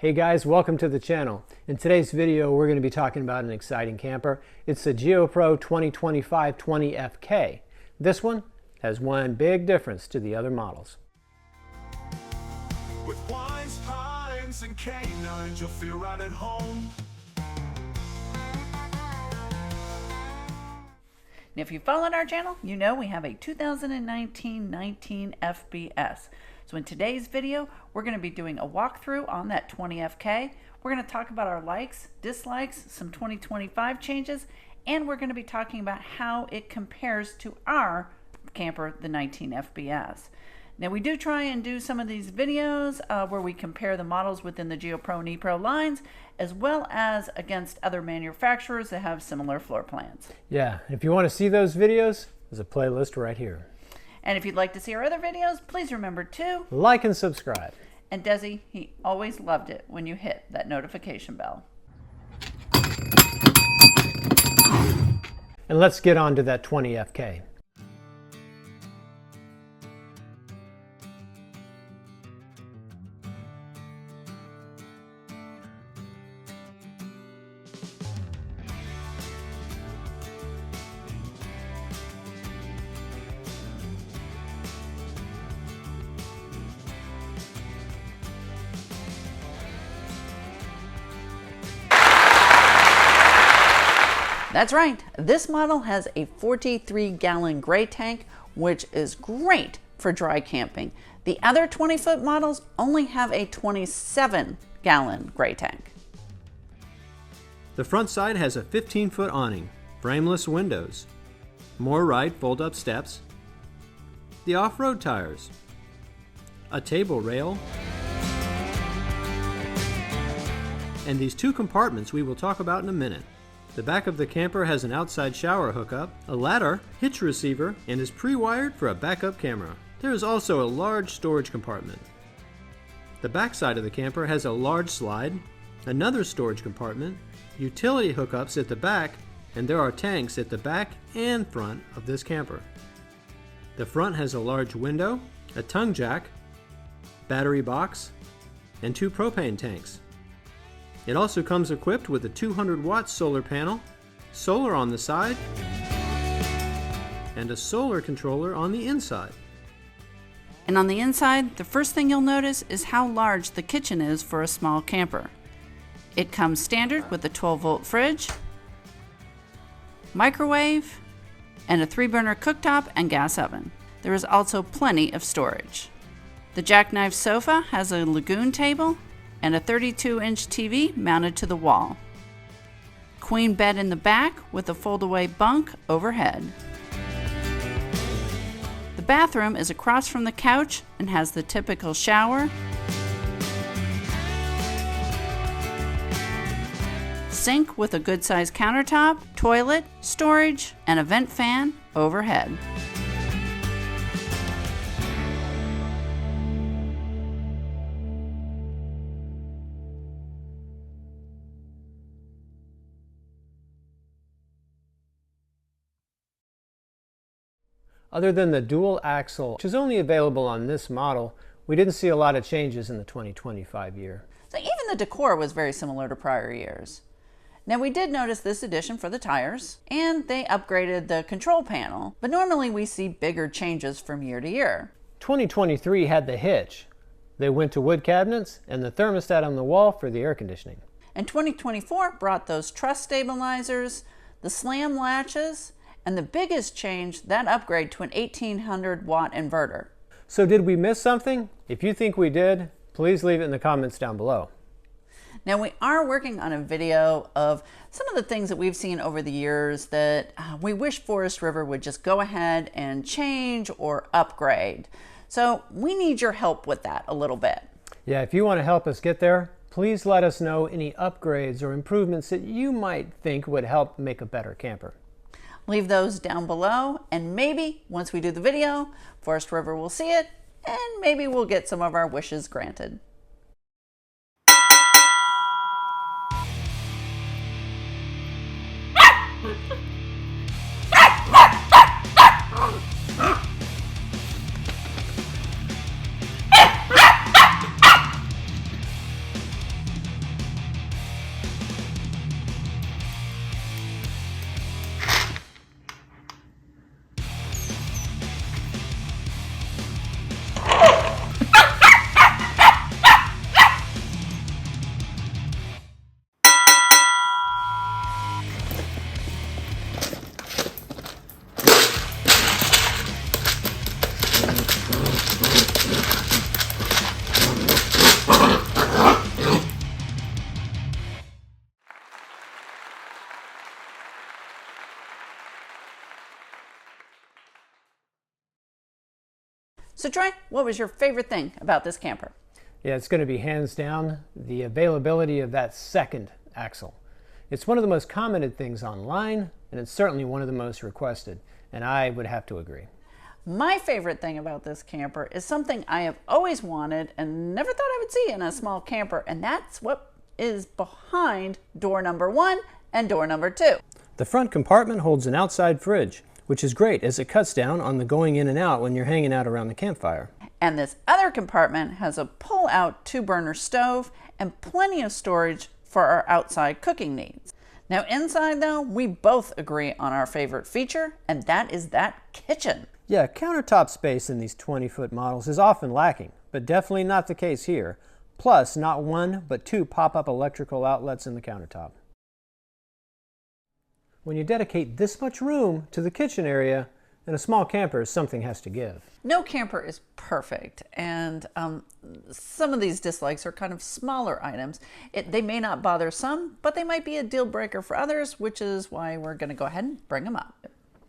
Hey guys, welcome to the channel. In today's video, we're going to be talking about an exciting camper. It's the GeoPro 20FK. This one has one big difference to the other models. With wines, pines, and canines, you'll feel right at home. And if you followed our channel, you know we have a 2019 19 FBS. So in today's video, we're going to be doing a walkthrough on that 20FK. We're going to talk about our likes, dislikes, some 2025 changes, and we're going to be talking about how it compares to our camper, the 19 FBS. Now we do try and do some of these videos where we compare the models within the GeoPro and Epro lines, as well as against other manufacturers that have similar floor plans. Yeah, if you want to see those videos, there's a playlist right here. And if you'd like to see our other videos, please remember to like and subscribe. And Desi, he always loved it when you hit that notification bell. And let's get on to that 20FK. That's right, this model has a 43-gallon gray tank, which is great for dry camping. The other 20-foot models only have a 27-gallon gray tank. The front side has a 15-foot awning, frameless windows, more right fold-up steps, the off-road tires, a table rail, and these two compartments we will talk about in a minute. The back of the camper has an outside shower hookup, a ladder, hitch receiver, and is pre-wired for a backup camera. There is also a large storage compartment. The back side of the camper has a large slide, another storage compartment, utility hookups at the back, and there are tanks at the back and front of this camper. The front has a large window, a tongue jack, battery box, and two propane tanks. It also comes equipped with a 200-watt solar panel, solar on the side, and a solar controller on the inside. And on the inside, the first thing you'll notice is how large the kitchen is for a small camper. It comes standard with a 12-volt fridge, microwave, and a 3-burner cooktop and gas oven. There is also plenty of storage. The jackknife sofa has a lagoon table and a 32-inch TV mounted to the wall. Queen bed in the back with a fold-away bunk overhead. The bathroom is across from the couch and has the typical shower, sink with a good-sized countertop, toilet, storage, and a vent fan overhead. Other than the dual axle, which is only available on this model, we didn't see a lot of changes in the 2025 year. So even the decor was very similar to prior years. Now we did notice this addition for the tires, and they upgraded the control panel, but normally we see bigger changes from year to year. 2023 had the hitch. They went to wood cabinets and the thermostat on the wall for the air conditioning. And 2024 brought those truss stabilizers, the slam latches, and the biggest change, that upgrade to an 1800-watt inverter. So did we miss something? If you think we did, please leave it in the comments down below. Now we are working on a video of some of the things that we've seen over the years that we wish Forest River would just go ahead and change or upgrade. So we need your help with that a little bit. Yeah, if you want to help us get there, please let us know any upgrades or improvements that you might think would help make a better camper. Leave those down below, and maybe once we do the video, Forest River will see it, and maybe we'll get some of our wishes granted. So Troy, what was your favorite thing about this camper? Yeah, it's going to be hands down the availability of that second axle. It's one of the most commented things online, and it's certainly one of the most requested, and I would have to agree. My favorite thing about this camper is something I have always wanted and never thought I would see in a small camper, and that's what is behind door number 1 and door number 2. The front compartment holds an outside fridge, which is great as it cuts down on the going in and out when you're hanging out around the campfire. And this other compartment has a pull-out 2-burner stove and plenty of storage for our outside cooking needs. Now inside though, we both agree on our favorite feature, and that is that kitchen. Yeah, countertop space in these 20-foot models is often lacking, but definitely not the case here. Plus, not 1, but 2 pop-up electrical outlets in the countertop. When you dedicate this much room to the kitchen area, in a small camper, something has to give. No camper is perfect, and some of these dislikes are kind of smaller items. They may not bother some, but they might be a deal breaker for others, which is why we're going to go ahead and bring them up.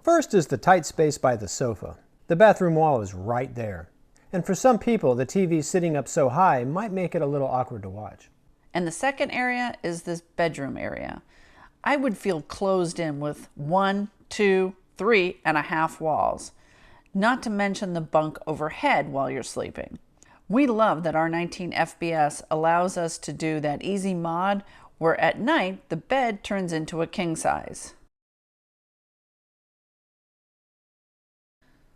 First is the tight space by the sofa. The bathroom wall is right there. And for some people, the TV sitting up so high might make it a little awkward to watch. And the second area is this bedroom area. I would feel closed in with 1, 2, 3.5 walls, not to mention the bunk overhead while you're sleeping. We love that our 19 FBS allows us to do that easy mod where at night the bed turns into a king size.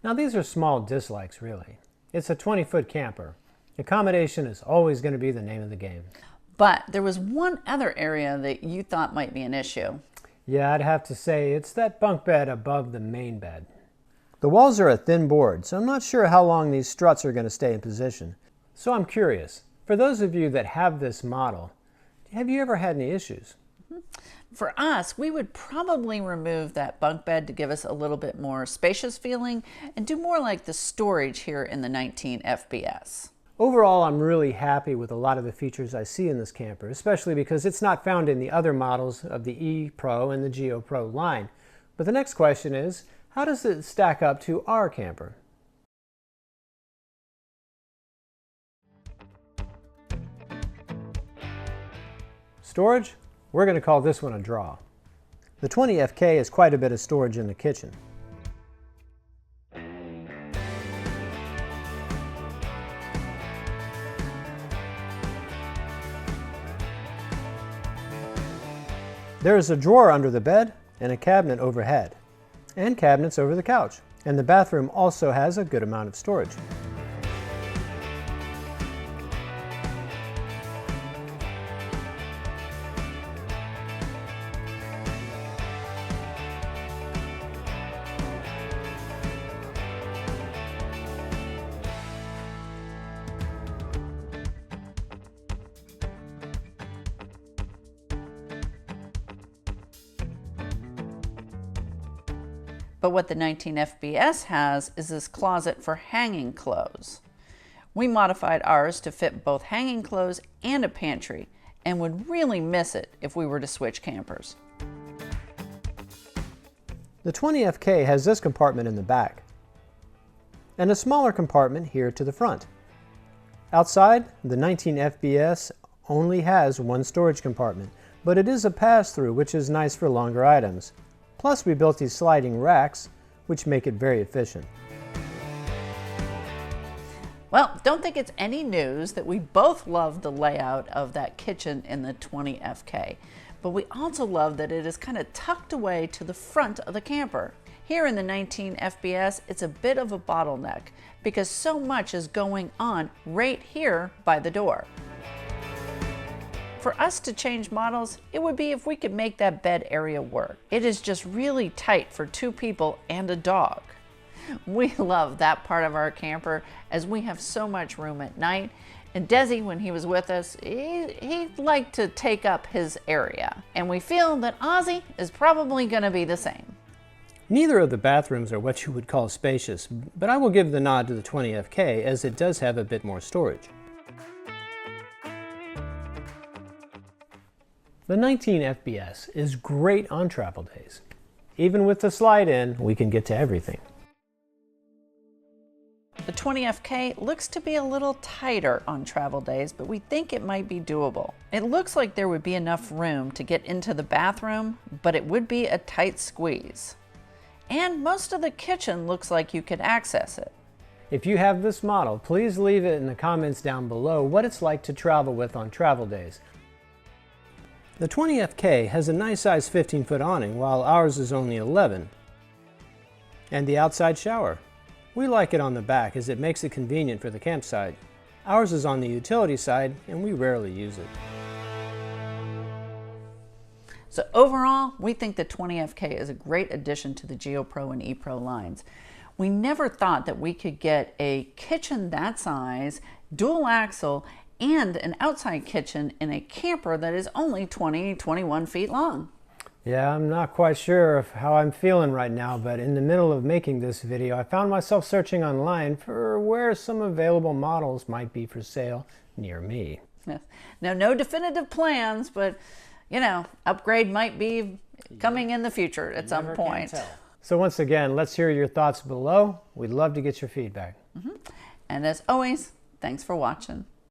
Now these are small dislikes really. It's a 20-foot camper. Accommodation is always going to be the name of the game. But there was one other area that you thought might be an issue. Yeah, I'd have to say it's that bunk bed above the main bed. The walls are a thin board, so I'm not sure how long these struts are going to stay in position. So I'm curious, for those of you that have this model, have you ever had any issues? For us, we would probably remove that bunk bed to give us a little bit more spacious feeling and do more like the storage here in the 19 FBS. Overall, I'm really happy with a lot of the features I see in this camper, especially because it's not found in the other models of the Epro and the GeoPro line. But the next question is, how does it stack up to our camper? Storage? We're going to call this one a draw. The 20FK has quite a bit of storage in the kitchen. There is a drawer under the bed and a cabinet overhead, and cabinets over the couch. And the bathroom also has a good amount of storage. But what the 19 FBS has is this closet for hanging clothes. We modified ours to fit both hanging clothes and a pantry, and would really miss it if we were to switch campers. The 20FK has this compartment in the back, and a smaller compartment here to the front. Outside, the 19 FBS only has one storage compartment, but it is a pass-through, which is nice for longer items. Plus, we built these sliding racks, which make it very efficient. Well, don't think it's any news that we both love the layout of that kitchen in the 20FK, but we also love that it is kind of tucked away to the front of the camper. Here in the 19 FBS, it's a bit of a bottleneck because so much is going on right here by the door. For us to change models, it would be if we could make that bed area work. It is just really tight for 2 people and a dog. We love that part of our camper as we have so much room at night. And Desi, when he was with us, he liked to take up his area. And we feel that Ozzie is probably going to be the same. Neither of the bathrooms are what you would call spacious, but I will give the nod to the 20FK as it does have a bit more storage. The 19 FBS is great on travel days. Even with the slide-in, we can get to everything. The 20FK looks to be a little tighter on travel days, but we think it might be doable. It looks like there would be enough room to get into the bathroom, but it would be a tight squeeze. And most of the kitchen looks like you could access it. If you have this model, please leave it in the comments down below what it's like to travel with on travel days. The 20FK has a nice size 15-foot awning, while ours is only 11. And the outside shower. We like it on the back as it makes it convenient for the campsite. Ours is on the utility side and we rarely use it. So overall, we think the 20FK is a great addition to the GeoPro and Epro lines. We never thought that we could get a kitchen that size, dual axle, and an outside kitchen in a camper that is only 21 feet long. Yeah, I'm not quite sure of how I'm feeling right now, but in the middle of making this video, I found myself searching online for where some available models might be for sale near me. Yes. Now, no definitive plans, but you know, upgrade might be coming in the future at some point. So once again, let's hear your thoughts below. We'd love to get your feedback. And as always, thanks for watching.